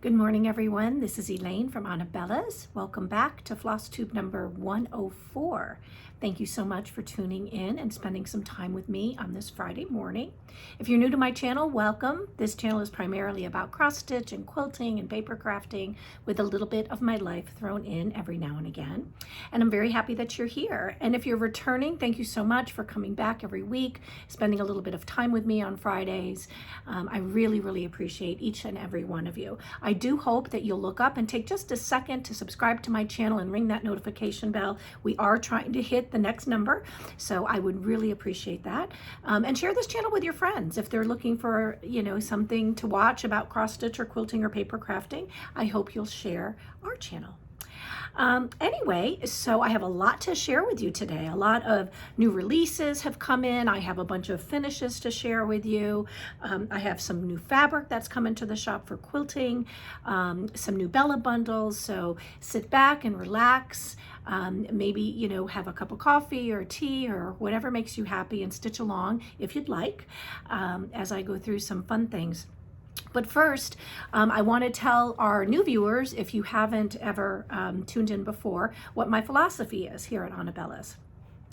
Good morning, everyone. This is Elaine from Anabellas. Welcome back to FlossTube number 104. Thank you so much for tuning in and spending some time with me on this Friday morning. If you're new to my channel, welcome. This channel is primarily about cross stitch and quilting and paper crafting with a little bit of my life thrown in every now and again. And I'm very happy that you're here. And if you're returning, thank you so much for coming back every week, spending a little bit of time with me on Fridays. I really appreciate each and every one of you. I do hope that you'll look up and take just a second to subscribe to my channel and ring that notification bell. We are trying to hit the next number, so I would really appreciate that. And share this channel with your friends if they're looking for, something to watch about cross stitch or quilting or paper crafting. I hope you'll share our channel. Anyway, so I have a lot to share with you today. A lot of new releases have come in. I have a bunch of finishes to share with you. I have some new fabric that's come into the shop for quilting, some new Bella bundles. So sit back and relax. Maybe, have a cup of coffee or tea or whatever makes you happy and stitch along if you'd like, as I go through some fun things. But first, I want to tell our new viewers, if you haven't ever tuned in before, what my philosophy is here at Anabellas.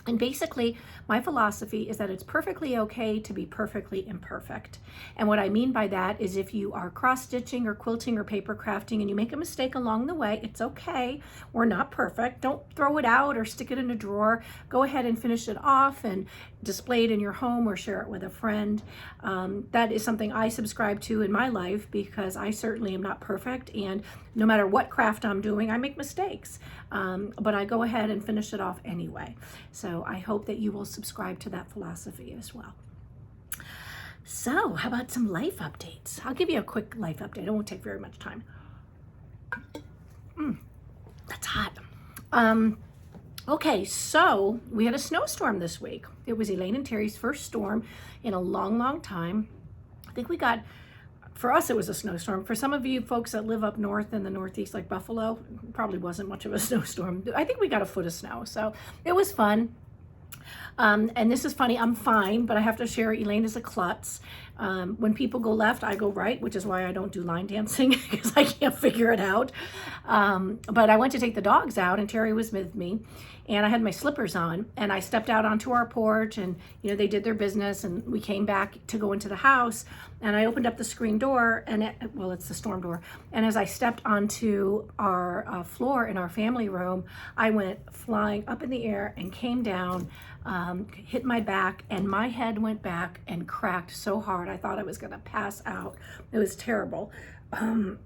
And basically, my philosophy is that it's perfectly okay to be perfectly imperfect. And what I mean by that is if you are cross-stitching or quilting or paper crafting and you make a mistake along the way, it's okay. We're not perfect. Don't throw it out or stick it in a drawer. Go ahead and finish it off and display it in your home or share it with a friend. That is something I subscribe to in my life because I certainly am not perfect. And no matter what craft I'm doing, I make mistakes. But I go ahead and finish it off anyway. So I hope that you will subscribe to that philosophy as well. So how about some life updates? I'll give you a quick life update. It won't take very much time. That's hot. Okay, so we had a snowstorm this week. It was Elaine and Terry's first storm in a long time. I think we got, for us, it was a snowstorm. For some of you folks that live up north in the Northeast, like Buffalo, it probably wasn't much of a snowstorm. I think we got a foot of snow, so it was fun. And this is funny, I'm fine, but I have to share, Elaine is a klutz. When people go left, I go right, which is why I don't do line dancing because I can't figure it out. But I went to take the dogs out and Terry was with me and I had my slippers on and I stepped out onto our porch and, they did their business and we came back to go into the house and I opened up the screen door and it's the storm door. And as I stepped onto our floor in our family room, I went flying up in the air and came down, hit my back and my head went back and cracked so hard I thought I was gonna pass out. It was terrible. So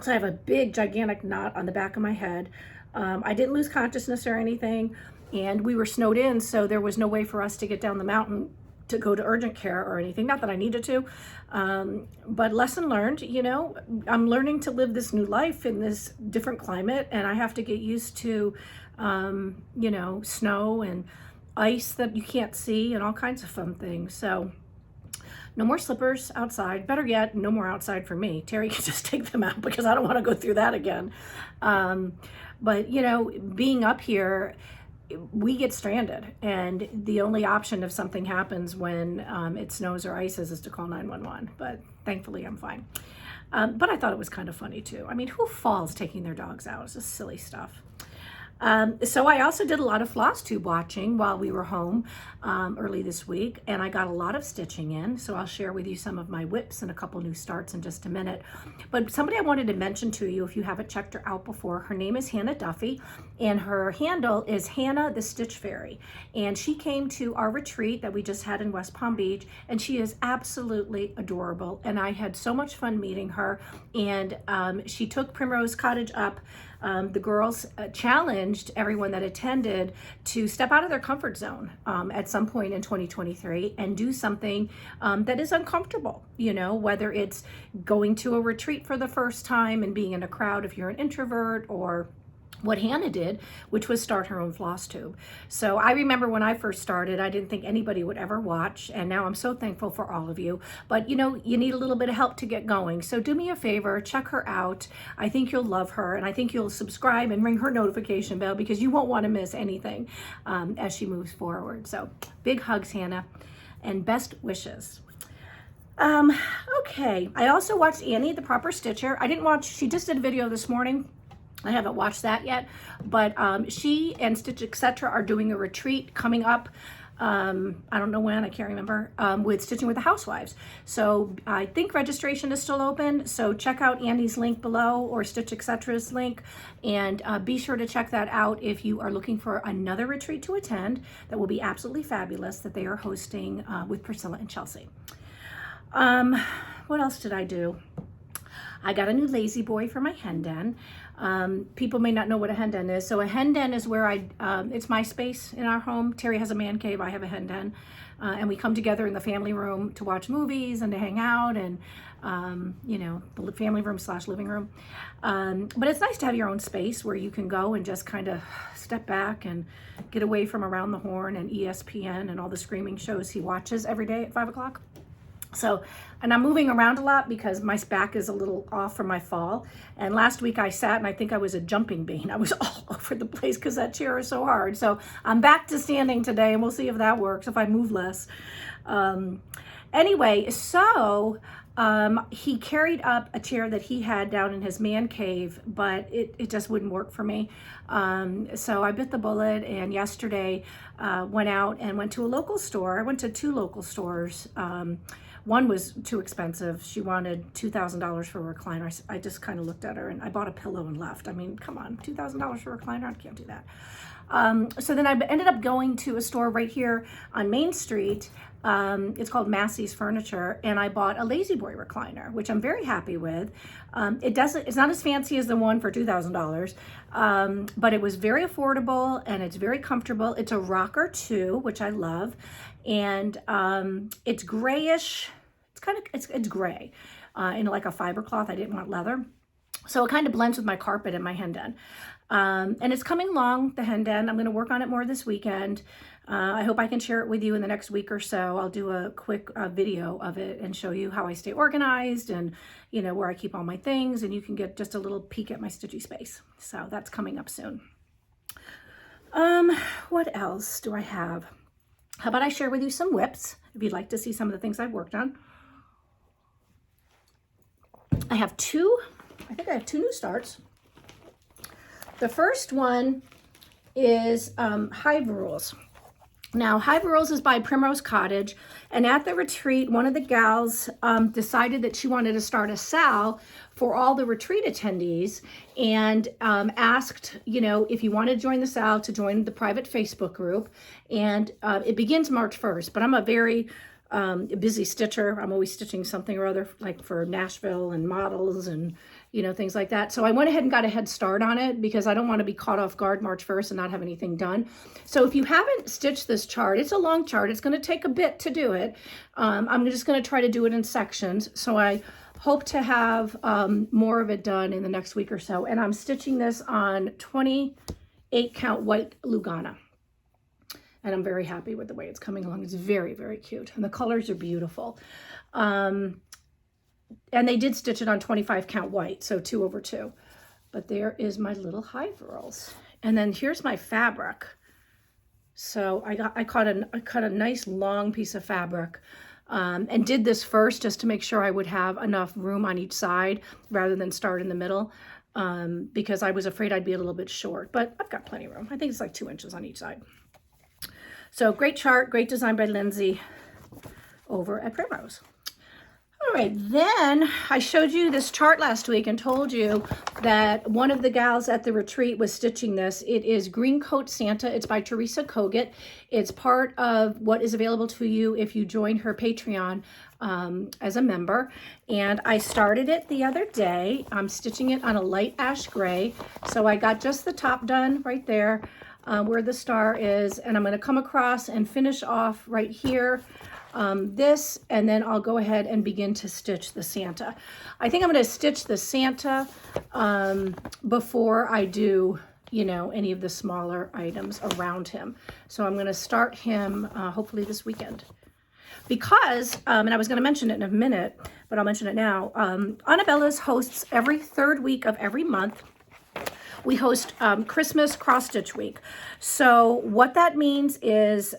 I have a big gigantic knot on the back of my head. I didn't lose consciousness or anything and we were snowed in, so there was no way for us to get down the mountain to go to urgent care or anything, not that I needed to, but lesson learned. I'm learning to live this new life in this different climate and I have to get used to snow and ice that you can't see and all kinds of fun things. So no more slippers outside. Better yet, no more outside for me. Terry can just take them out because I don't want to go through that again. But being up here, we get stranded and the only option if something happens when it snows or ices is to call 911. But thankfully I'm fine. But I thought it was kind of funny too. I mean, who falls taking their dogs out? It's just silly stuff. So I also did a lot of FlossTube watching while we were home early this week, and I got a lot of stitching in, so I'll share with you some of my WIPs and a couple new starts in just a minute. But somebody I wanted to mention to you, if you haven't checked her out before, her name is Hannah Duffy, and her handle is Hannah the Stitch Fairy, and she came to our retreat that we just had in West Palm Beach, and she is absolutely adorable, and I had so much fun meeting her, and she took Primrose Cottage up. The girls challenged everyone that attended to step out of their comfort zone at some point in 2023 and do something that is uncomfortable, whether it's going to a retreat for the first time and being in a crowd if you're an introvert, or what Hannah did, which was start her own floss tube. So I remember when I first started, I didn't think anybody would ever watch, and now I'm so thankful for all of you. But you need a little bit of help to get going. So do me a favor, check her out. I think you'll love her, and I think you'll subscribe and ring her notification bell because you won't want to miss anything as she moves forward. So big hugs, Hannah, and best wishes. Okay, I also watched Annie, the Proper Stitcher. I didn't watch, she just did a video this morning. I haven't watched that yet, but she and Stitch Etc. are doing a retreat coming up. I don't know when, I can't remember, with Stitching with the Housewives. So I think registration is still open. So check out Annie's link below or Stitch Etc.'s link, and be sure to check that out if you are looking for another retreat to attend that will be absolutely fabulous that they are hosting with Priscilla and Chelsea. What else did I do? I got a new lazy boy for my hen den. People may not know what a hen den is. So a hen den is where it's my space in our home. Terry has a man cave, I have a hen den. And we come together in the family room to watch movies and to hang out and, you know, the family room / living room. But it's nice to have your own space where you can go and just kind of step back and get away from Around the Horn and ESPN and all the screaming shows he watches every day at 5 o'clock. So, and I'm moving around a lot because my back is a little off from my fall. And last week I sat and I think I was a jumping bean. I was all over the place because that chair is so hard. So I'm back to standing today and we'll see if that works, if I move less. Anyway, so he carried up a chair that he had down in his man cave, but it just wouldn't work for me. So I bit the bullet and yesterday went out and went to a local store. I went to 2 local stores. One was too expensive. She wanted $2,000 for a recliner. I just kind of looked at her and I bought a pillow and left. I mean, come on, $2,000 for a recliner? I can't do that. So then I ended up going to a store right here on Main Street. It's called Massey's Furniture, and I bought a Lazy Boy recliner, which I'm very happy with. It's not as fancy as the one for $2,000, but it was very affordable and it's very comfortable. It's a rocker too, which I love, and it's grayish. It's gray, in like a fiber cloth. I didn't want leather, so it kind of blends with my carpet and my hen den. And it's coming along, the hen den. I'm going to work on it more this weekend. I hope I can share it with you in the next week or so. I'll do a quick video of it and show you how I stay organized and, you know, where I keep all my things, and you can get just a little peek at my stitchy space. So that's coming up soon. What else do I have? How about I share with you some WIPs if you'd like to see some of the things I've worked on. I think I have 2 new starts. The first one is Hive Rules. Now, Hive Rules is by Primrose Cottage, and at the retreat, one of the gals decided that she wanted to start a sale for all the retreat attendees, and asked, you know, if you want to join the sale, to join the private Facebook group. And it begins March 1st, but I'm a very busy stitcher. I'm always stitching something or other, like for Nashville and models and, you know, things like that. So I went ahead and got a head start on it because I don't want to be caught off guard March 1st and not have anything done. So if you haven't stitched this chart, it's a long chart. It's going to take a bit to do it. I'm just going to try to do it in sections. So I hope to have more of it done in the next week or so. And I'm stitching this on 28 count white Lugana. And I'm very happy with the way it's coming along. It's very, very cute. And the colors are beautiful. And they did stitch it on 25 count white, so 2/2. But there is my little Hive Rules. And then here's my fabric. So I cut a nice long piece of fabric, and did this first just to make sure I would have enough room on each side rather than start in the middle, because I was afraid I'd be a little bit short. But I've got plenty of room. I think it's like 2 inches on each side. So great chart, great design by Lindsay over at Primrose. All right, then I showed you this chart last week and told you that one of the gals at the retreat was stitching this. It is Green Coat Santa. It's by Teresa Kogut. It's part of what is available to you if you join her Patreon as a member. And I started it the other day. I'm stitching it on a light ash gray. So I got just the top done right there. Where the star is, and I'm going to come across and finish off right here this, and then I'll go ahead and begin to stitch the Santa. I think I'm going to stitch the Santa before I do, you know, any of the smaller items around him. So I'm going to start him hopefully this weekend. Because, and I was going to mention it in a minute, but I'll mention it now, Anabellas hosts every 3rd week of every month we host Christmas Cross Stitch Week. So what that means is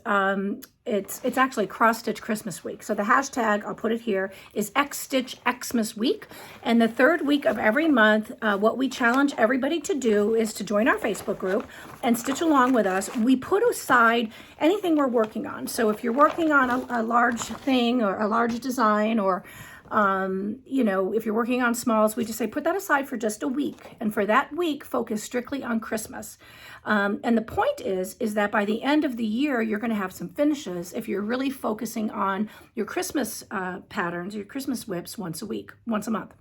it's actually Cross Stitch Christmas Week. So the hashtag, I'll put it here, is XStitch Xmas Week. And the third week of every month, what we challenge everybody to do is to join our Facebook group and stitch along with us. We put aside anything we're working on. So if you're working on a large thing or a large design, or you know, if you're working on smalls, we just say put that aside for just a week, and for that week focus strictly on Christmas. And the point is that by the end of the year you're going to have some finishes if you're really focusing on your Christmas patterns, your Christmas WIPs once a month.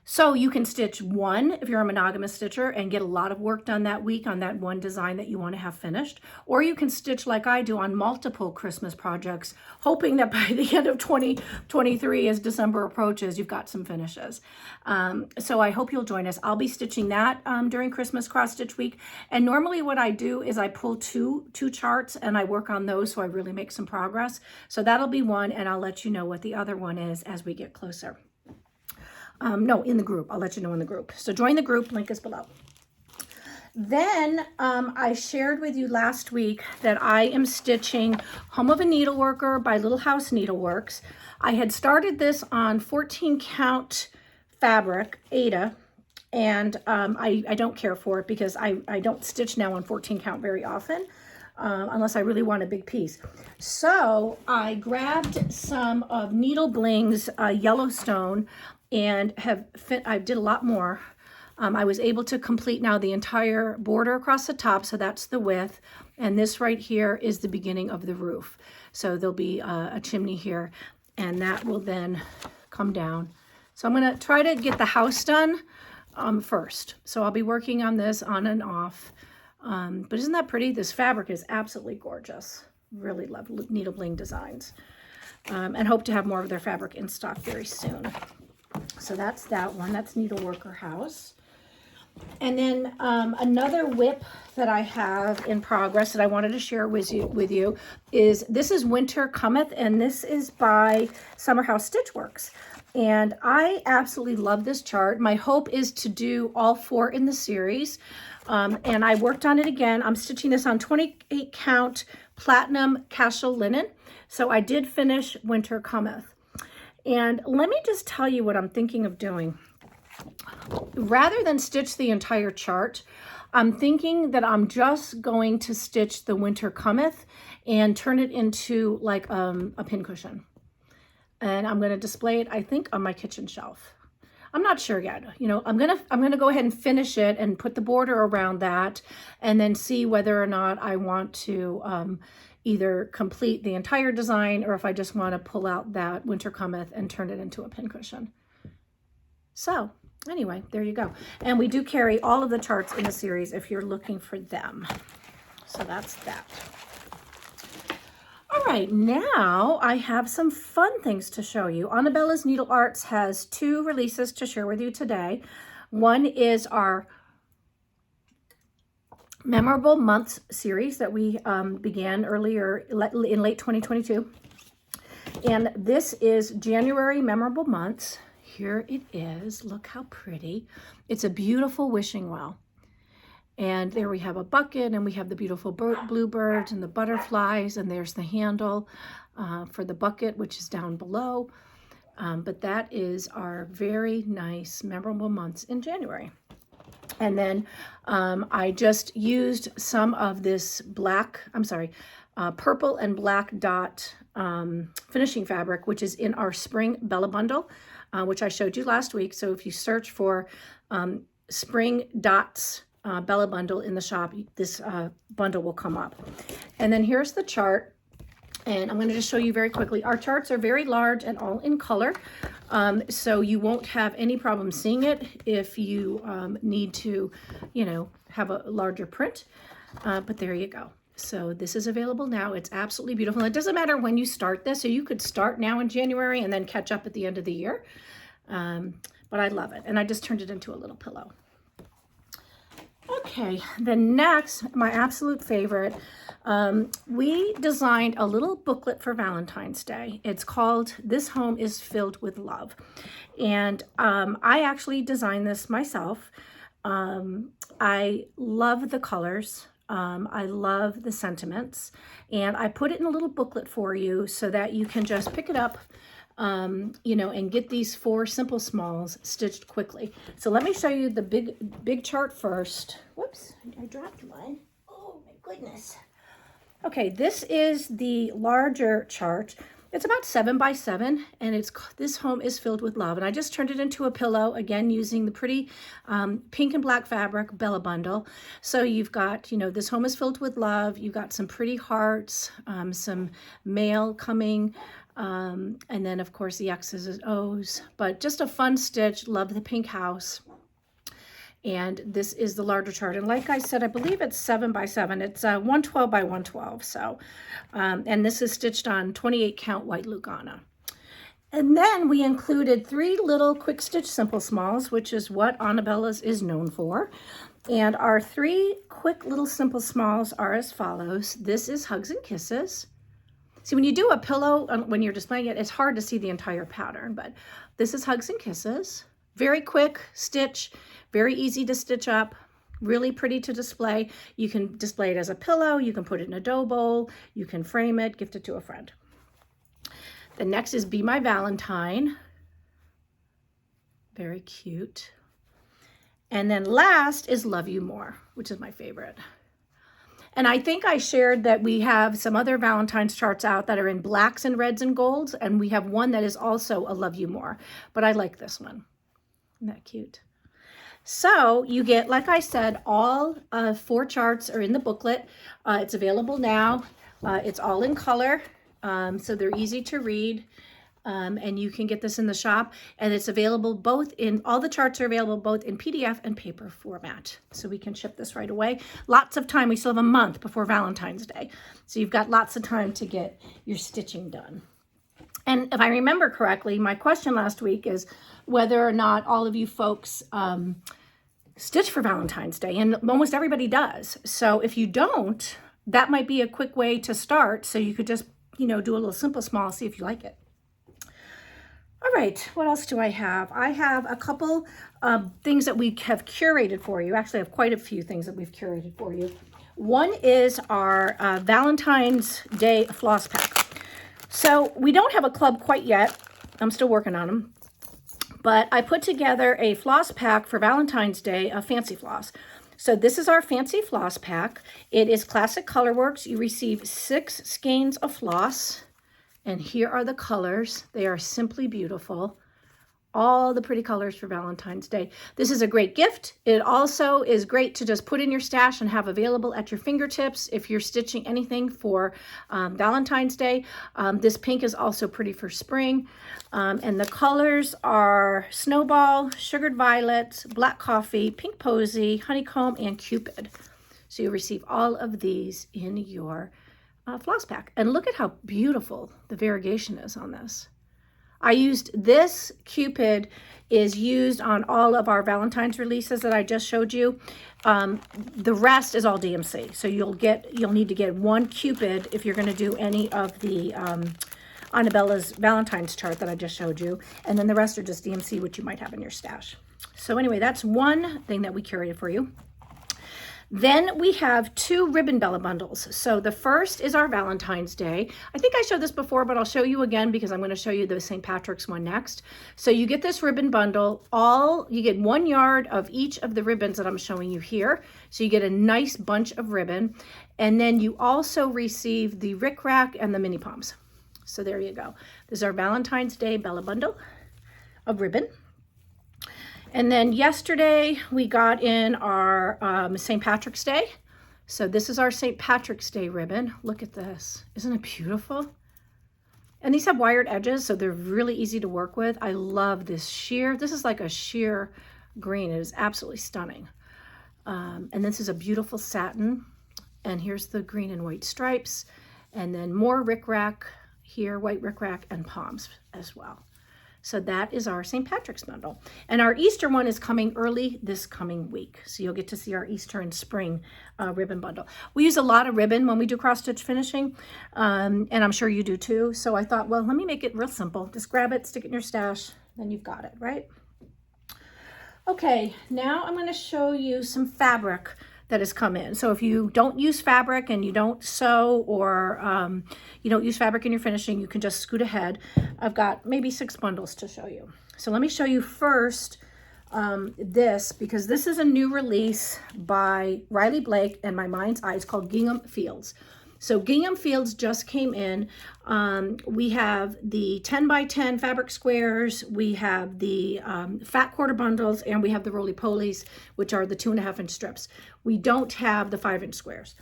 So you can stitch one if you're a monogamous stitcher and get a lot of work done that week on that one design that you want to have finished. Or you can stitch like I do on multiple Christmas projects, hoping that by the end of 2023, as December approaches, you've got some finishes. So I hope you'll join us. I'll be stitching that during Christmas Cross Stitch Week. And normally what I do is I pull two charts and I work on those so I really make some progress. So that'll be one, and I'll let you know what the other one is as we get closer. No, in the group. I'll let you know in the group. So join the group. Link is below. Then I shared with you last week that I am stitching Home of a Needleworker by Little House Needleworks. I had started this on 14 count fabric, Ada, and I don't care for it because I don't stitch now on 14 count very often. Unless I really want a big piece. So I grabbed some of Needle Bling's Yellowstone and I did a lot more. I was able to complete now the entire border across the top, so that's the width, and this right here is the beginning of the roof. So there'll be a chimney here, and that will then come down. So I'm going to try to get the house done first. So I'll be working on this on and off. But isn't that pretty? This fabric is absolutely gorgeous. Really love Needle Bling Designs. And hope to have more of their fabric in stock very soon. So that's that one. That's Needleworker House. And then another WIP that I have in progress that I wanted to share with you is, this is Winter Cometh, and this is by Summer House Stitchworks. And I absolutely love this chart. My hope is to do all 4 in the series. And I worked on it again. I'm stitching this on 28 count platinum casual linen. So I did finish Winter Cometh. And let me just tell you what I'm thinking of doing. Rather than stitch the entire chart, I'm thinking that I'm just going to stitch the Winter Cometh and turn it into like a pincushion. And I'm going to display it, I think, on my kitchen shelf. I'm not sure yet. You know, I'm gonna go ahead and finish it and put the border around that, and then see whether or not I want to either complete the entire design or if I just want to pull out that Winter Cometh and turn it into a pincushion. So anyway, there you go. And we do carry all of the charts in the series if you're looking for them. So that's that. All right, now I have some fun things to show you. Anabella's Needle Arts has 2 releases to share with you today. One is our Memorable Months series that we began earlier in late 2022. And this is January Memorable Months. Here it is. Look how pretty. It's a beautiful wishing well. And there we have a bucket, and we have the beautiful bluebirds and the butterflies, and there's the handle for the bucket, which is down below. But that is our very nice Memorable Months in January. And then I just used some of this purple and black dot finishing fabric, which is in our spring BellaBundle, which I showed you last week. So if you search for spring dots BellaBundle in the shop, this bundle will come up. And then here's the chart. And I'm going to just show you very quickly. Our charts are very large and all in color, so you won't have any problem seeing it if you need to, you know, have a larger print. But there you go. So this is available now. It's absolutely beautiful. It doesn't matter when you start this, so you could start now in January and then catch up at the end of the year. But I love it. And I just turned it into a little pillow. Okay, the next, my absolute favorite, we designed a little booklet for Valentine's Day. It's called This Home is Filled with Love. And I actually designed this myself. I love the colors. I love the sentiments, and I put it in a little booklet for you so that you can just pick it up, you know, and get these 4 simple smalls stitched quickly. So let me show you the big chart first. Whoops, I dropped mine. Oh my goodness. Okay, this is the larger chart. It's about 7 by 7, and this home is filled with love. And I just turned it into a pillow, again, using the pretty pink and black fabric BellaBundle. So you've got, you know, this home is filled with love. You've got some pretty hearts, some mail coming, and then, of course, the X's and O's. But just a fun stitch. Love the pink house. And this is the larger chart. And like I said, I believe it's 7 by 7. It's 112 by 112. So, and this is stitched on 28 count white Lugana. And then we included 3 little quick stitch simple smalls, which is what Anabella's is known for. And our 3 quick little simple smalls are as follows. This is Hugs and Kisses. See, when you do a pillow, when you're displaying it, it's hard to see the entire pattern, but this is Hugs and Kisses. Very quick stitch, very easy to stitch up, really pretty to display. You can display it as a pillow, you can put it in a dough bowl, you can frame it, gift it to a friend. The next is Be My Valentine. Very cute. And then last is Love You More, which is my favorite. And I think I shared that we have some other Valentine's charts out that are in blacks and reds and golds, and we have one that is also a Love You More, but I like this one. Isn't that cute? So you get, like I said, all 4 charts are in the booklet. It's available now. It's all in color, so they're easy to read. And you can get this in the shop, and it's available both in, all the charts are available both in PDF and paper format. So we can ship this right away. Lots of time. We still have a month before Valentine's Day. So you've got lots of time to get your stitching done. And if I remember correctly, my question last week is whether or not all of you folks stitch for Valentine's Day, and almost everybody does. So if you don't, that might be a quick way to start. So you could just, you know, do a little simple small, see if you like it. All right, what else do I have? I have a couple things that we have curated for you. Actually, I have quite a few things that we've curated for you. One is our Valentine's Day floss pack. So we don't have a club quite yet. I'm still working on them. But I put together a floss pack for Valentine's Day of Fancy Floss. So this is our Fancy Floss pack. It is classic colorworks. You receive 6 skeins of floss. And here are the colors. They are simply beautiful. All the pretty colors for Valentine's Day. This is a great gift. It also is great to just put in your stash and have available at your fingertips if you're stitching anything for Valentine's Day. This pink is also pretty for spring. And the colors are Snowball, Sugared Violet, Black Coffee, Pink Posy, Honeycomb, and Cupid. So you receive all of these in your floss pack. And look at how beautiful the variegation is on this. I used this Cupid is used on all of our Valentine's releases that I just showed you. The rest is all DMC. So you'll need to get 1 Cupid if you're going to do any of the Anabella's Valentine's chart that I just showed you. And then the rest are just DMC, which you might have in your stash. So anyway, that's one thing that we curated for you. Then we have 2 ribbon Bella bundles. So the first is our Valentine's Day. I think I showed this before, but I'll show you again because I'm going to show you the St. Patrick's one next. So you get this ribbon bundle. You get 1 yard of each of the ribbons that I'm showing you here. So you get a nice bunch of ribbon. And then you also receive the Rick Rack and the mini poms. So there you go. This is our Valentine's Day Bella bundle of ribbon. And then yesterday we got in our St. Patrick's Day. So this is our St. Patrick's Day ribbon. Look at this. Isn't it beautiful? And these have wired edges, so they're really easy to work with. I love this sheer. This is like a sheer green. It is absolutely stunning. And this is a beautiful satin. And here's the green and white stripes. And then more rickrack here, white rickrack and poms as well. So that is our St. Patrick's bundle. And our Easter one is coming early this coming week. So you'll get to see our Easter and spring ribbon bundle. We use a lot of ribbon when we do cross stitch finishing. And I'm sure you do too. So I thought, well, let me make it real simple. Just grab it, stick it in your stash, then you've got it, right? Okay, now I'm going to show you some fabric that has come in. So if you don't use fabric and you don't sew, or you don't use fabric in your finishing, you can just scoot ahead. I've got maybe 6 bundles to show you. So let me show you first this, because this is a new release by Riley Blake and My Mind's Eye. It's called Gingham Fields. So Gingham Fields just came in. We have the 10 by 10 fabric squares, we have the fat quarter bundles, and we have the roly-polies, which are the 2.5 inch strips. We don't have the 5 inch squares.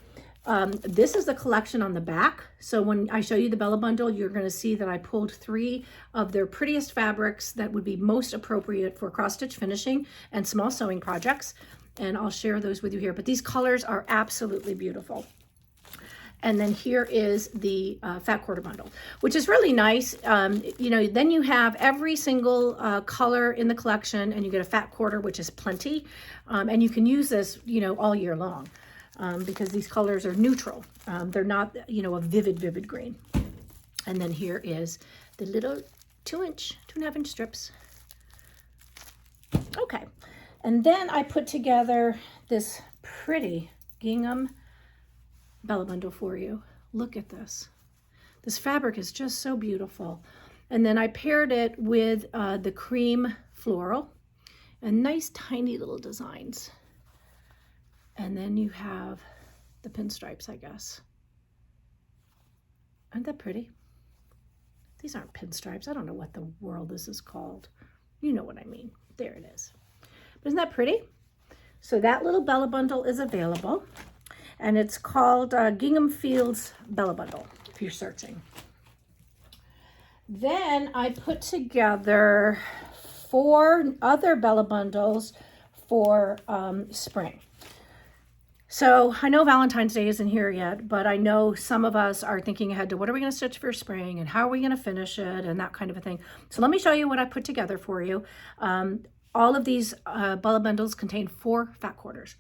This is the collection on the back. So when I show you the BellaBundle, you're going to see that I pulled 3 of their prettiest fabrics that would be most appropriate for cross-stitch finishing and small sewing projects. And I'll share those with you here. But these colors are absolutely beautiful. And then here is the fat quarter bundle, which is really nice. You know, then you have every single color in the collection, and you get a fat quarter, which is plenty. And you can use this, you know, all year long because these colors are neutral. They're not, you know, a vivid green. And then here is the little 2.5 inch strips. Okay. And then I put together this pretty gingham BellaBundle for you. Look at this. This fabric is just so beautiful. And then I paired it with the cream floral and nice tiny little designs. And then you have the pinstripes, I guess. Aren't that pretty? These aren't pinstripes. I don't know what the world this is called. You know what I mean. There it is. But isn't that pretty? So that little BellaBundle is available. And it's called Gingham Fields BellaBundle, if you're searching. Then I put together 4 other BellaBundles for spring. So I know Valentine's Day isn't here yet, but I know some of us are thinking ahead to what are we going to stitch for spring and how are we going to finish it and that kind of a thing. So let me show you what I put together for you. All of these BellaBundles contain 4 fat quarters.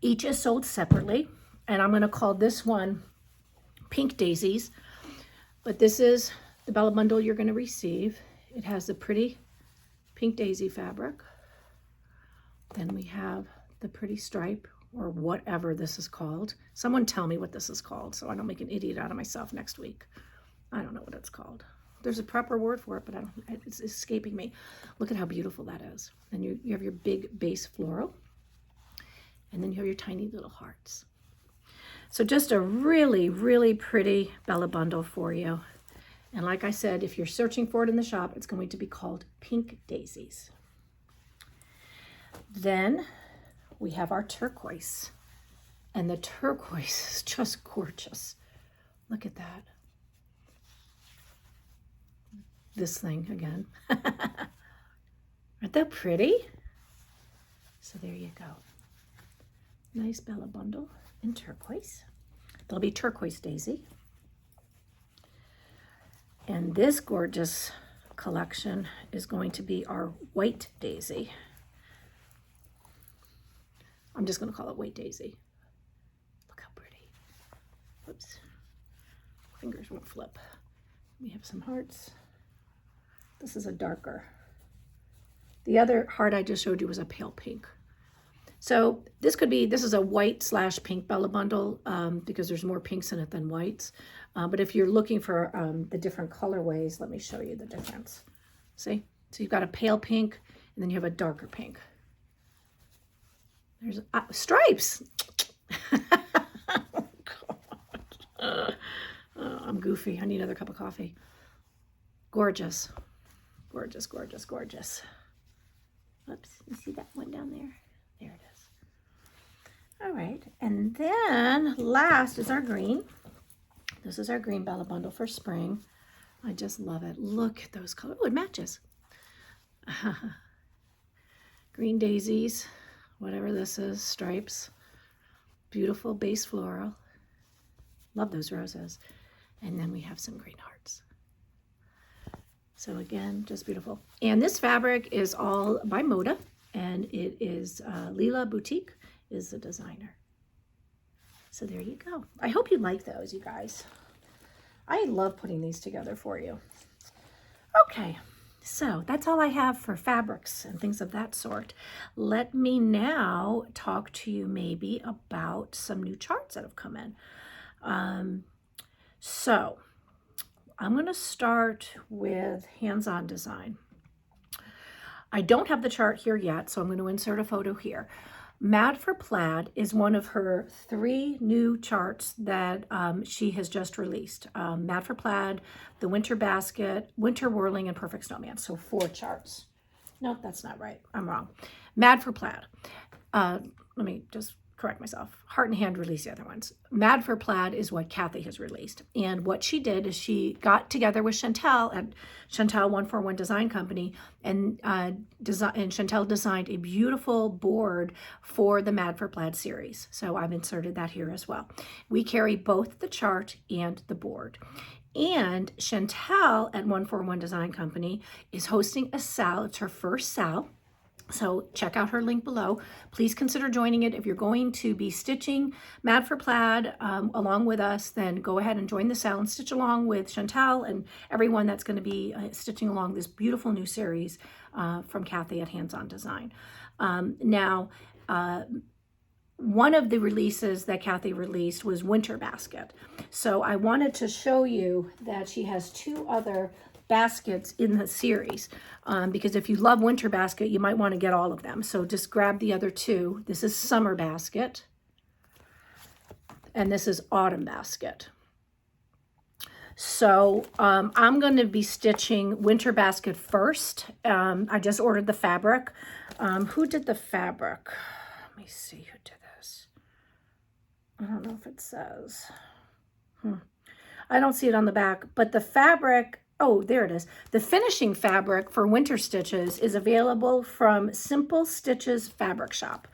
Each is sold separately, and I'm going to call this one Pink Daisies, but this is the BellaBundle you're going to receive. It has the pretty pink daisy fabric. Then we have the pretty stripe, or whatever this is called. Someone tell me what this is called so I don't make an idiot out of myself next week. I don't know what it's called. There's a proper word for it, but it's escaping me. Look at how beautiful that is. And you have your big base floral. And then you have your tiny little hearts. So just a really pretty BellaBundle for you. And like I said, if you're searching for it in the shop, it's going to be called Pink Daisies. Then we have our turquoise. And the turquoise is just gorgeous. Look at that. This thing again. Aren't that pretty? So there you go. Nice BellaBundle in turquoise. There'll be turquoise daisy. And this gorgeous collection is going to be our white daisy. I'm just going to call it white daisy. Look how pretty. Whoops. Fingers won't flip. We have some hearts. This is a darker. The other heart I just showed you was a pale pink. So this is a white / pink BellaBundle because there's more pinks in it than whites. But if you're looking for the different colorways, let me show you the difference. See? So you've got a pale pink and then you have a darker pink. There's stripes. Oh, God. I'm goofy. I need another cup of coffee. Gorgeous. Gorgeous, gorgeous, gorgeous. Oops, you see that one down there? There it is. All right, and then last is our green. This is our green BellaBundle for spring. I just love it. Look at those colors. Oh, it matches. Green daisies, whatever this is, stripes. Beautiful base floral. Love those roses. And then we have some green hearts. So again, just beautiful. And this fabric is all by Moda. And it is Leela Boutique is the designer. So there you go. I hope you like those, you guys. I love putting these together for you. Okay, So that's all I have for fabrics and things of that sort. Let me now talk to you maybe about some new charts that have come in. So I'm going to start with hands-on design. I don't have the chart here yet, so I'm going to insert a photo here. Mad for Plaid is one of her 3 new charts that she has just released. Mad for Plaid, the Winter Basket, Winter Whirling, and Perfect Snowman. So 4 charts. No, that's not right. I'm wrong. Mad for Plaid. Let me just correct myself. Heart and Hand released the other ones. Mad for Plaid is what Kathy has released. And what she did is she got together with Chantel at Chantel 141 Design Company, and Chantel designed a beautiful board for the Mad for Plaid series. So I've inserted that here as well. We carry both the chart and the board. And Chantel at 141 Design Company is hosting a sale. It's her first sale. So check out her link below. Please consider joining it. If you're going to be stitching Mad for Plaid along with us, then go ahead and join the sale and stitch along with Chantel and everyone that's going to be stitching along this beautiful new series from Kathy at Hands On Design. Now, one of the releases that Kathy released was Winter Basket. So I wanted to show you that she has 2 other baskets in the series, because if you love Winter Basket, you might want to get all of them. So just grab the other 2. This is Summer Basket, and this is Autumn Basket. So I'm going to be stitching Winter Basket first. I just ordered the fabric. Who did the fabric? Let me see who did this. I don't know if it says. I don't see it on the back, but the fabric, oh, there it is. The finishing fabric for winter stitches is available from Simple Stitches Fabric Shop.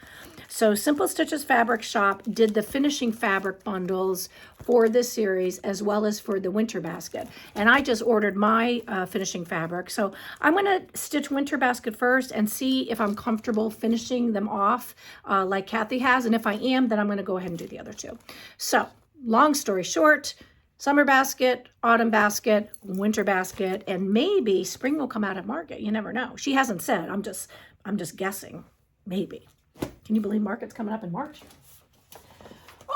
So Simple Stitches Fabric Shop did the finishing fabric bundles for this series as well as for the winter basket. And I just ordered my finishing fabric. So I'm going to stitch Winter Basket first and see if I'm comfortable finishing them off like Kathy has. And if I am, then I'm going to go ahead and do the other 2. So long story short, Summer Basket, Autumn Basket, Winter Basket, and maybe spring will come out at Market. You never know. She hasn't said. I'm just guessing. Maybe. Can you believe Market's coming up in March?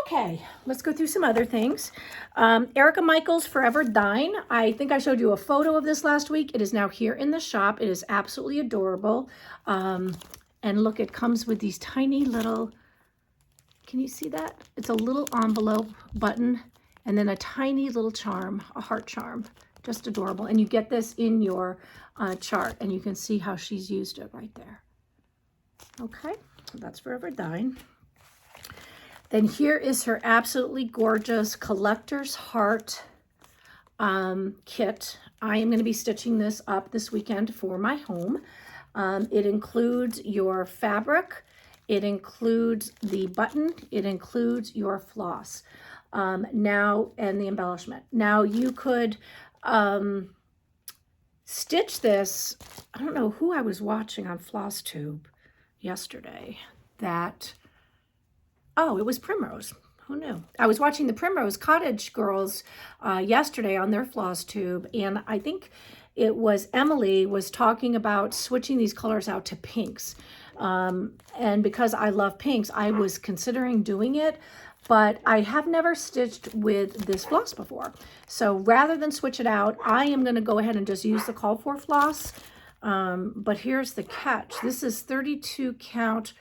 Okay, let's go through some other things. Erica Michaels Forever Thine. I think I showed you a photo of this last week. It is now here in the shop. It is absolutely adorable. And look, it comes with these tiny little, can you see that? It's a little envelope button and then a tiny little charm, a heart charm. Just adorable. And you get this in your chart, and you can see how she's used it right there. Okay, that's Forever Thine. Then here is her absolutely gorgeous Collector's Heart kit. I am going to be stitching this up this weekend for my home. It includes your fabric, it includes the button, it includes your floss. Now, and the embellishment. Now you could stitch this. I don't know who I was watching on FlossTube yesterday that, oh, it was Primrose. Who knew? I was watching the Primrose Cottage girls yesterday on their FlossTube, and I think it was Emily was talking about switching these colors out to pinks. And because I love pinks, I was considering doing it, but I have never stitched with this floss before. So rather than switch it out, I am going to go ahead and just use the called for floss. But here's the catch. This is 32 count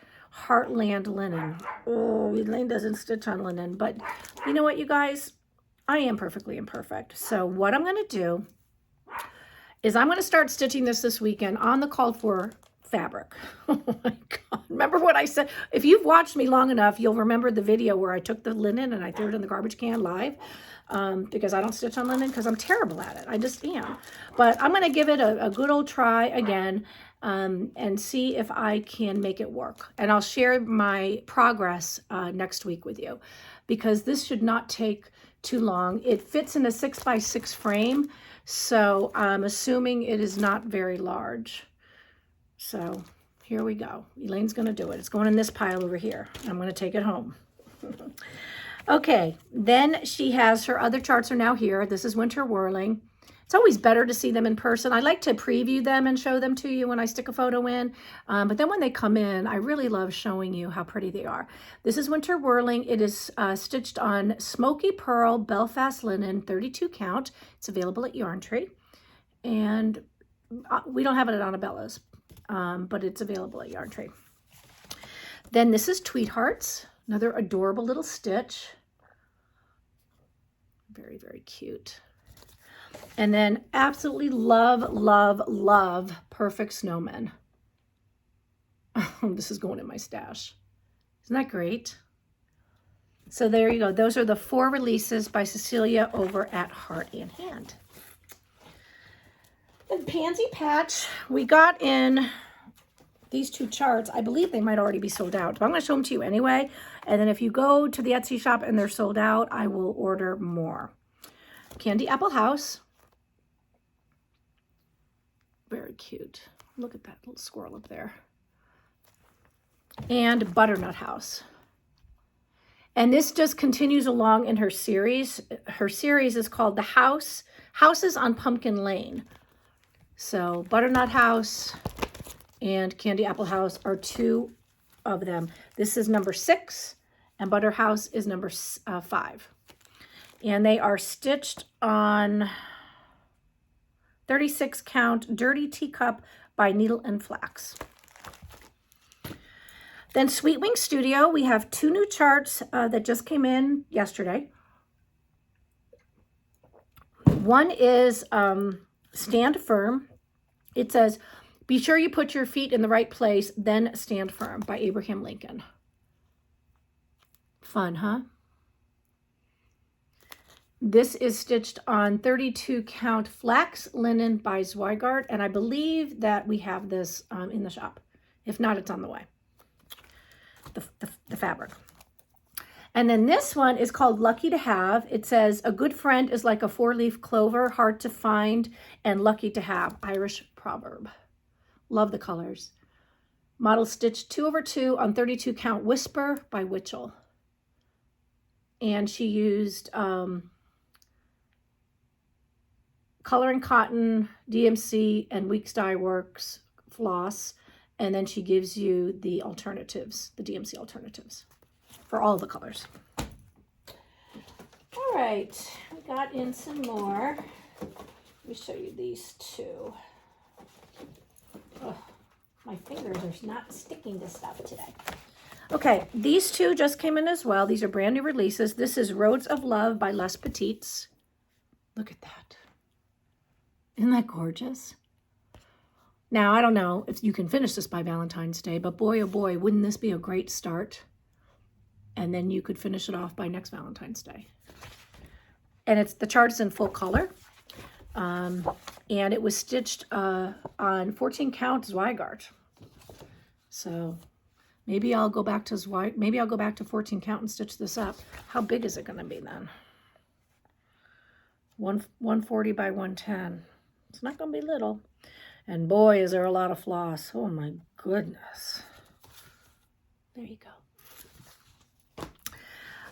Heartland linen. Oh, Elaine doesn't stitch on linen, but you know what, you guys? I am perfectly imperfect. So what I'm going to do is I'm going to start stitching this weekend on the called for fabric. Oh my God. Remember what I said? If you've watched me long enough, you'll remember the video where I took the linen and I threw it in the garbage can live, because I don't stitch on linen because I'm terrible at it. I just am. But I'm going to give it a good old try again and see if I can make it work. And I'll share my progress next week with you, because this should not take too long. It fits in a 6x6 frame, so I'm assuming it is not very large. So here we go. Elaine's going to do it. It's going in this pile over here. I'm going to take it home. Okay, then she has her other charts are now here. This is Winter Whirling. It's always better to see them in person. I like to preview them and show them to you when I stick a photo in. But then when they come in, I really love showing you how pretty they are. This is Winter Whirling. It is stitched on Smoky Pearl Belfast linen, 32 count. It's available at Yarn Tree. And we don't have it at Anabella's, but it's available at Yarn Tree. Then this is Tweet Hearts, another adorable little stitch. Very, very cute. And then absolutely love, love, love Perfect Snowman. Oh, this is going in my stash. Isn't that great? So there you go. Those are the 4 releases by Cecilia over at Heart and Hand. The Pansy Patch, we got in these 2 charts. I believe they might already be sold out, but I'm going to show them to you anyway. And then if you go to the Etsy shop and they're sold out, I will order more. Candy Apple House. Very cute. Look at that little squirrel up there. And Butternut House. And this just continues along in her series. Her series is called The Houses on Pumpkin Lane. So Butternut House and Candy Apple House are 2 of them. This is number 6 and Butter House is number 5. And they are stitched on 36 count Dirty Teacup by Needle and Flax. Then Sweet Wing Studio, we have 2 new charts that just came in yesterday. One is Stand Firm. It says, be sure you put your feet in the right place, then stand firm, by Abraham Lincoln. Fun, huh? This is stitched on 32 count Flax Linen by Zweigart, and I believe that we have this in the shop. If not, it's on the way. The fabric. And then this one is called Lucky to Have. It says, a good friend is like a 4-leaf clover, hard to find and lucky to have. Irish proverb. Love the colors. Model stitched 2/2 on 32 count Whisper by Witchell. And she used Color and Cotton, DMC, and Weeks Dye Works floss. And then she gives you the alternatives, the DMC alternatives for all the colors. All right, we got in some more. Let me show you these 2. Ugh, my fingers are not sticking to stuff today. Okay, these 2 just came in as well. These are brand new releases. This is Roads of Love by Les Petites. Look at that. Isn't that gorgeous? Now, I don't know if you can finish this by Valentine's Day, but boy, oh boy, wouldn't this be a great start? And then you could finish it off by next Valentine's Day. And the chart is in full color. And it was stitched on 14 count Zweigart. So maybe I'll go back to maybe I'll go back to 14 count and stitch this up. How big is it going to be then? 140 by 110. It's not going to be little. And boy, is there a lot of floss. Oh my goodness. There you go.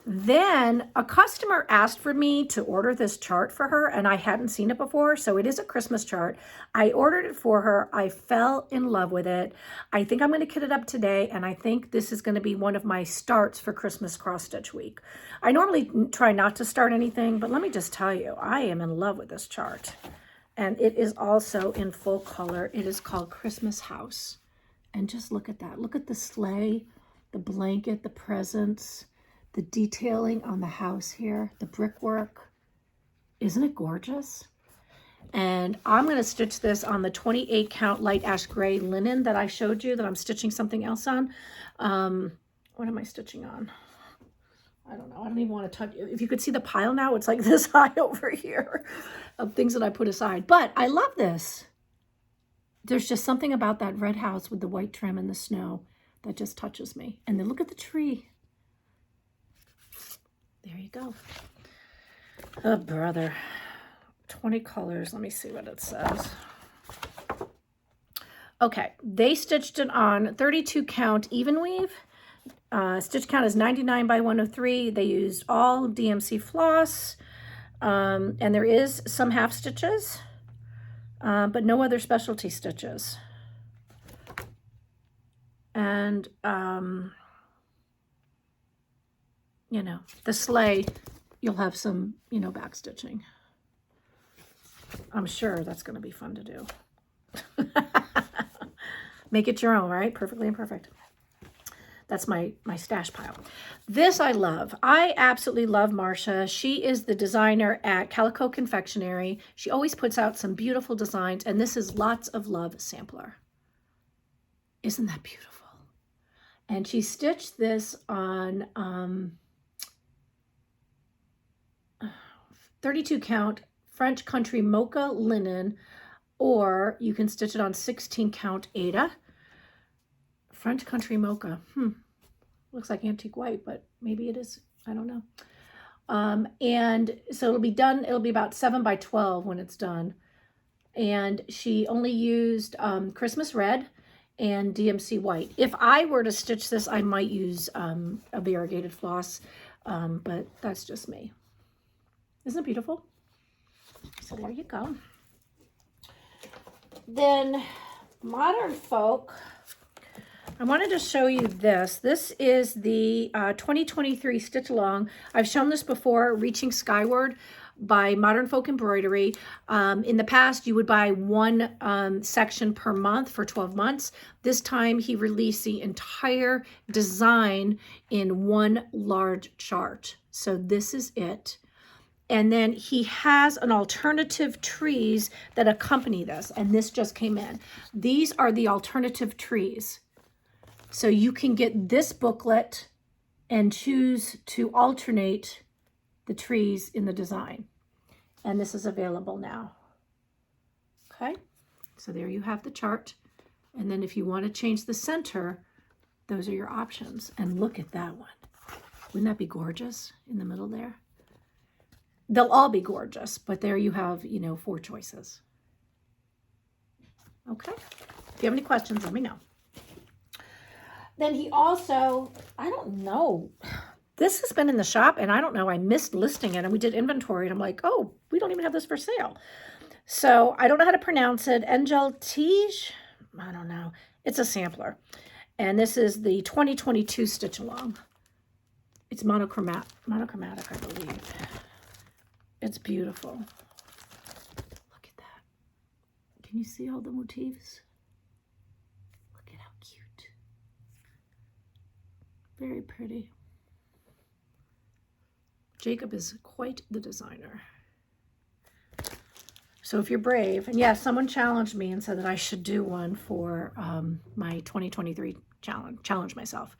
Then a customer asked for me to order this chart for her, and I hadn't seen it before, so it is a Christmas chart. I ordered it for her. I fell in love with it. I think I'm going to kit it up today, and I think this is going to be one of my starts for Christmas cross stitch week. I normally try not to start anything, but let me just tell you, I am in love with this chart. And it is also in full color. It is called Christmas House. And just look at that. Look at the sleigh, the blanket, the presents, the detailing on the house here, the brickwork. Isn't it gorgeous? And I'm going to stitch this on the 28 count light ash gray linen that I showed you that I'm stitching something else on. What am I stitching on? I don't know. I don't even want to touch it. If you could see the pile now, it's like this high over here of things that I put aside. But I love this. There's just something about that red house with the white trim and the snow that just touches me. And then look at the tree. There you go. Oh, brother. 20 colors. Let me see what it says. Okay. They stitched it on 32 count even weave. Stitch count is 99 by 103. They used all DMC floss. And there is some half stitches, but no other specialty stitches. And, you know, the sleigh, you'll have some, you know, back stitching. I'm sure that's going to be fun to do. Make it your own, right? Perfectly imperfect. That's my stash pile. This I love. I absolutely love Marcia. She is the designer at Calico Confectionery. She always puts out some beautiful designs, and this is Lots of Love sampler. Isn't that beautiful? And she stitched this on 32 count French country mocha linen, or you can stitch it on 16 count Aida. French country mocha. Looks like antique white, but maybe it is. I don't know. And so it'll be done. It'll be about 7 by 12 when it's done. And she only used Christmas red and DMC white. If I were to stitch this, I might use a variegated floss, but that's just me. Isn't it beautiful? So there you go. Then Modern Folk, I wanted to show you this. This is the 2023 Stitch Along. I've shown this before, Reaching Skyward by Modern Folk Embroidery. In the past, you would buy one section per month for 12 months. This time, he released the entire design in one large chart. So this is it. And then he has an alternative trees that accompany this. And this just came in. These are the alternative trees. So you can get this booklet and choose to alternate the trees in the design. And this is available now. Okay, so there you have the chart. And then if you want to change the center, those are your options. And look at that one. Wouldn't that be gorgeous in the middle there? They'll all be gorgeous, but there you have, you know, 4 choices. Okay, if you have any questions, let me know. Then he also, I don't know, this has been in the shop, and I don't know, I missed listing it, and we did inventory, and I'm like, oh, we don't even have this for sale. So I don't know how to pronounce it. Angel Tige? I don't know. It's a sampler. And this is the 2022 Stitch Along. It's monochromatic, I believe. It's beautiful. Look at that. Can you see all the motifs? Look at how cute. Very pretty. Jacob is quite the designer. So if you're brave, and yes, someone challenged me and said that I should do one for my 2023 challenge myself.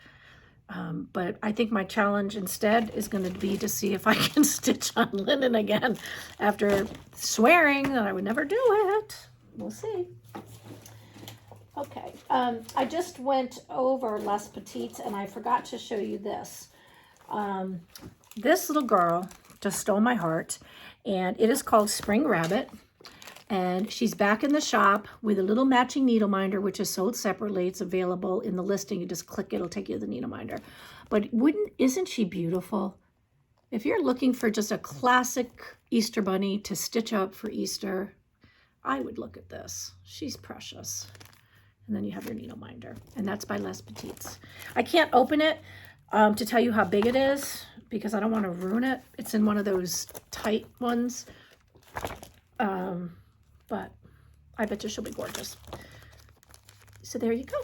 But I think my challenge instead is going to be to see if I can stitch on linen again after swearing that I would never do it. We'll see. Okay, I just went over Les Petites and I forgot to show you this. This little girl just stole my heart, and it is called Spring Rabbit. And she's back in the shop with a little matching needle minder, which is sold separately. It's available in the listing. You just click it, it'll take you to the needle minder. But isn't she beautiful? If you're looking for just a classic Easter bunny to stitch up for Easter, I would look at this. She's precious. And then you have your needle minder. And that's by Les Petites. I can't open it to tell you how big it is because I don't want to ruin it. It's in one of those tight ones. But I bet you she'll be gorgeous. So there you go.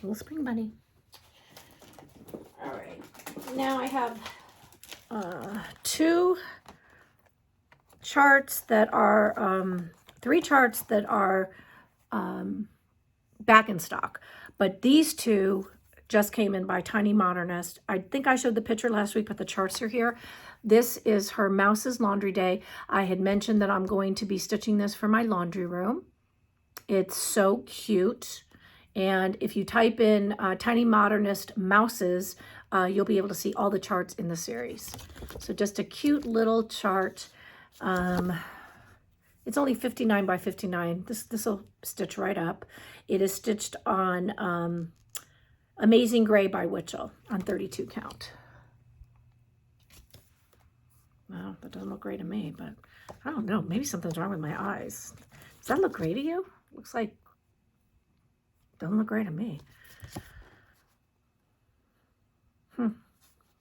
Little spring bunny. All right. Now I have 2 charts that are, 3 charts that are back in stock. But these 2 just came in by Tiny Modernist. I think I showed the picture last week, but the charts are here. This is her Mouse's Laundry Day. I had mentioned that I'm going to be stitching this for my laundry room. It's so cute. And if you type in Tiny Modernist Mouses, you'll be able to see all the charts in the series. So just a cute little chart. It's only 59 by 59. This will stitch right up. It is stitched on Amazing Gray by Witchell on 32 count. Well, that doesn't look great to me, but I don't know. Maybe something's wrong with my eyes. Does that look great to you? Looks like, doesn't look great to me.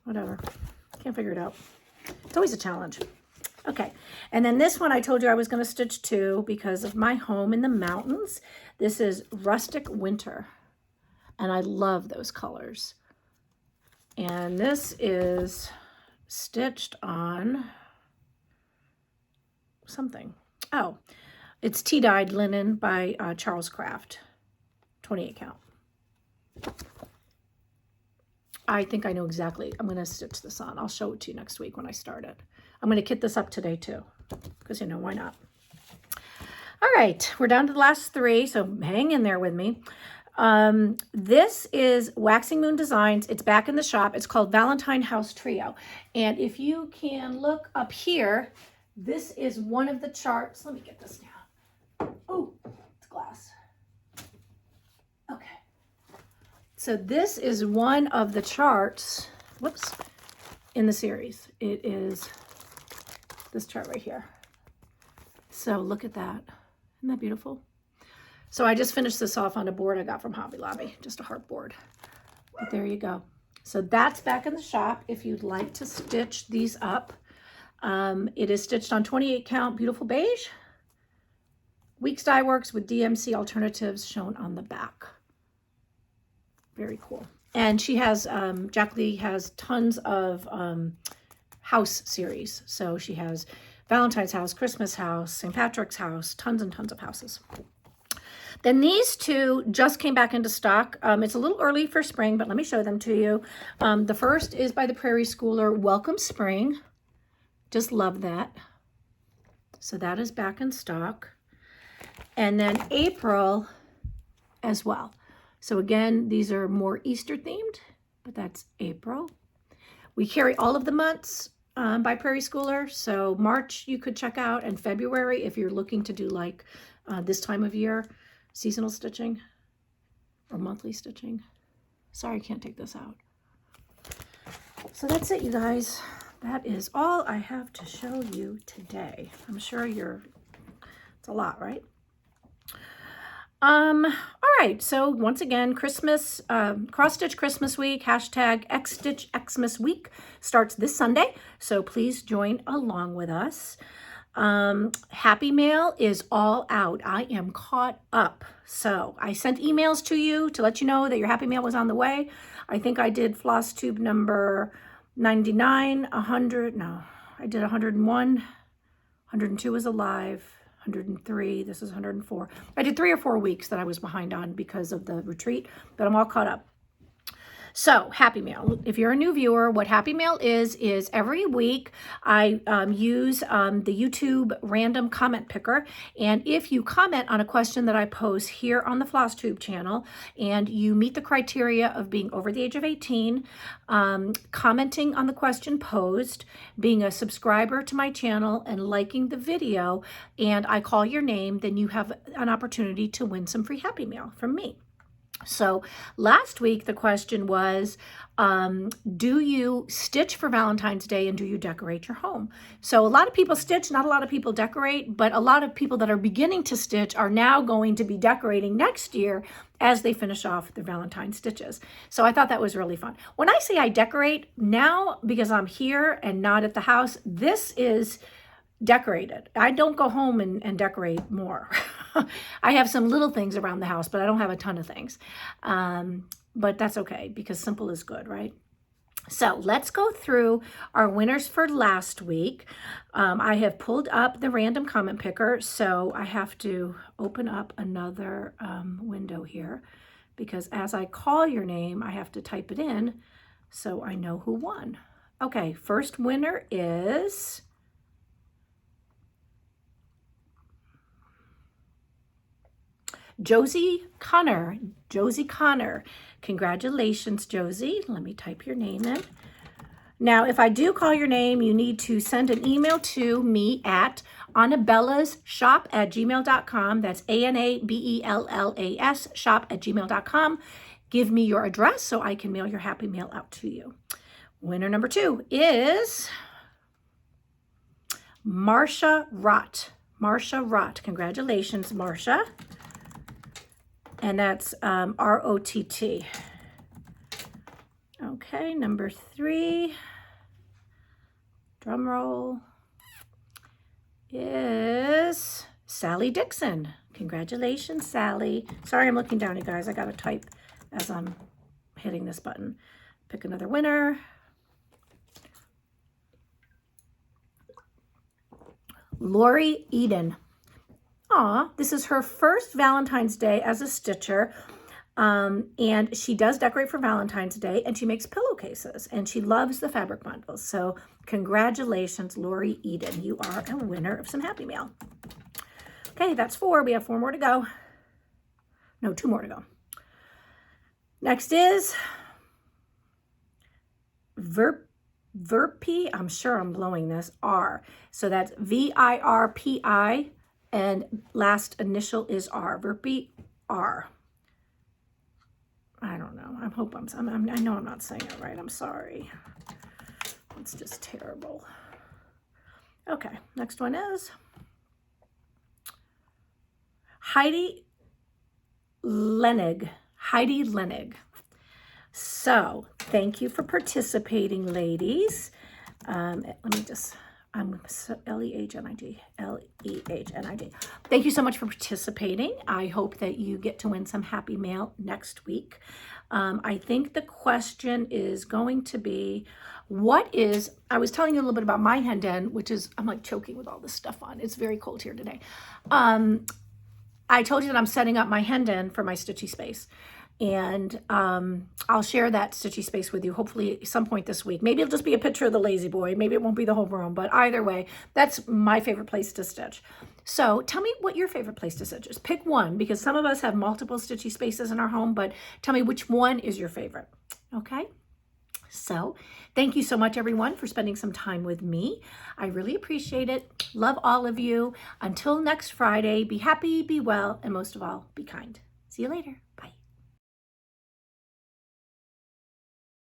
Whatever. Can't figure it out. It's always a challenge. Okay, and then this one I told you I was going to stitch too because of my home in the mountains. This is Rustic Winter, and I love those colors. And this is stitched on something. Oh, it's tea-dyed linen by Charles Craft, 28 count. I think I know exactly. I'm going to stitch this on. I'll show it to you next week when I start it. I'm going to kit this up today too, because, you know, why not? All right, we're down to the last three, so hang in there with me. This is Waxing Moon Designs. It's back in the shop. It's called Valentine House Trio. And if you can look up here, this is one of the charts. Let me get this down. Oh, it's glass. Okay. So this is one of the charts, whoops, in the series. It is this chart right here. So look at that. Isn't that beautiful? So I just finished this off on a board I got from Hobby Lobby, just a heart board. But there you go. So that's back in the shop if you'd like to stitch these up. It is stitched on 28 count beautiful beige. Weeks Dye Works with DMC alternatives shown on the back. Very cool. And she has, Jack Lee has tons of house series. So she has Valentine's house, Christmas house, St. Patrick's house, tons and tons of houses. Then these two just came back into stock. It's a little early for spring, but let me show them to you. The first is by the Prairie Schooler, Welcome Spring. Just love that. So that is back in stock. And then April as well. So again, these are more Easter themed, but that's April. We carry all of the months by Prairie Schooler. So March you could check out, and February if you're looking to do like this time of year, seasonal stitching or monthly stitching. Sorry, I can't take this out. So that's it, you guys. That is all I have to show you today. I'm sure it's a lot, right? All right, so once again, Christmas, Cross Stitch Christmas Week, hashtag XStitch Xmas Week starts this Sunday. So please join along with us. Happy Mail is all out. I am caught up. So I sent emails to you to let you know that your Happy Mail was on the way. I think I did FlossTube number 99, 100, no, I did 101, 102 is alive, 103, this is 104. I did 3 or 4 weeks that I was behind on because of the retreat, but I'm all caught up. So Happy Mail, if you're a new viewer, what Happy Mail is every week I use the YouTube random comment picker. And if you comment on a question that I pose here on the FlossTube channel and you meet the criteria of being over the age of 18, commenting on the question posed, being a subscriber to my channel and liking the video, and I call your name, then you have an opportunity to win some free Happy Mail from me. So last week, the question was, do you stitch for Valentine's Day and do you decorate your home? So a lot of people stitch, not a lot of people decorate, but a lot of people that are beginning to stitch are now going to be decorating next year as they finish off their Valentine stitches. So I thought that was really fun. When I say I decorate now, because I'm here and not at the house, this is decorated. I don't go home and decorate more. I have some little things around the house, but I don't have a ton of things. But that's okay because simple is good, right? So let's go through our winners for last week. I have pulled up the random comment picker, so I have to open up another window here because as I call your name, I have to type it in so I know who won. Okay, first winner is Josie Connor. Josie Connor. Congratulations, Josie. Let me type your name in. Now, if I do call your name, you need to send an email to me at anabellasshop@gmail.com. That's ANABELLAS shop@gmail.com. Give me your address so I can mail your Happy Mail out to you. Winner number 2 is Marsha Rott. Marsha Rott. Congratulations, Marsha. And that's R-O-T-T. Okay, number 3. Drum roll. Is Sally Dixon. Congratulations, Sally. Sorry, I'm looking down, you guys. I got to type as I'm hitting this button. Pick another winner. Lori Eden. Aw, this is her first Valentine's Day as a stitcher. And she does decorate for Valentine's Day, and she makes pillowcases, and she loves the fabric bundles. So congratulations, Lori Eden. You are a winner of some Happy Mail. Okay, that's 4. We have 4 more to go. No, 2 more to go. Next is Virpi. I'm sure I'm blowing this. R. So that's V-I-R-P-I, and last initial is R. Virpi R. I don't know. I know I'm not saying it right. I'm sorry. It's just terrible. Okay, next one is Heidi Lenig. Heidi Lenig. So, thank you for participating, ladies. Let me just, L-E-H-N-I-D. L-E-H-N-I-D. Thank you so much for participating. I hope that you get to win some Happy Mail next week. I think the question is going to be, I was telling you a little bit about my hen den, which is, I'm like choking with all this stuff on. It's very cold here today. I told you that I'm setting up my hen den for my stitchy space. And I'll share that stitchy space with you hopefully at some point this week. Maybe it'll just be a picture of the lazy boy. Maybe it won't be the whole room, but either way, that's my favorite place to stitch. So tell me what your favorite place to stitch is. Pick one, because some of us have multiple stitchy spaces in our home, but tell me which one is your favorite, okay? So thank you so much, everyone, for spending some time with me. I really appreciate it. Love all of you. Until next Friday, be happy, be well, and most of all, be kind. See you later. Bye.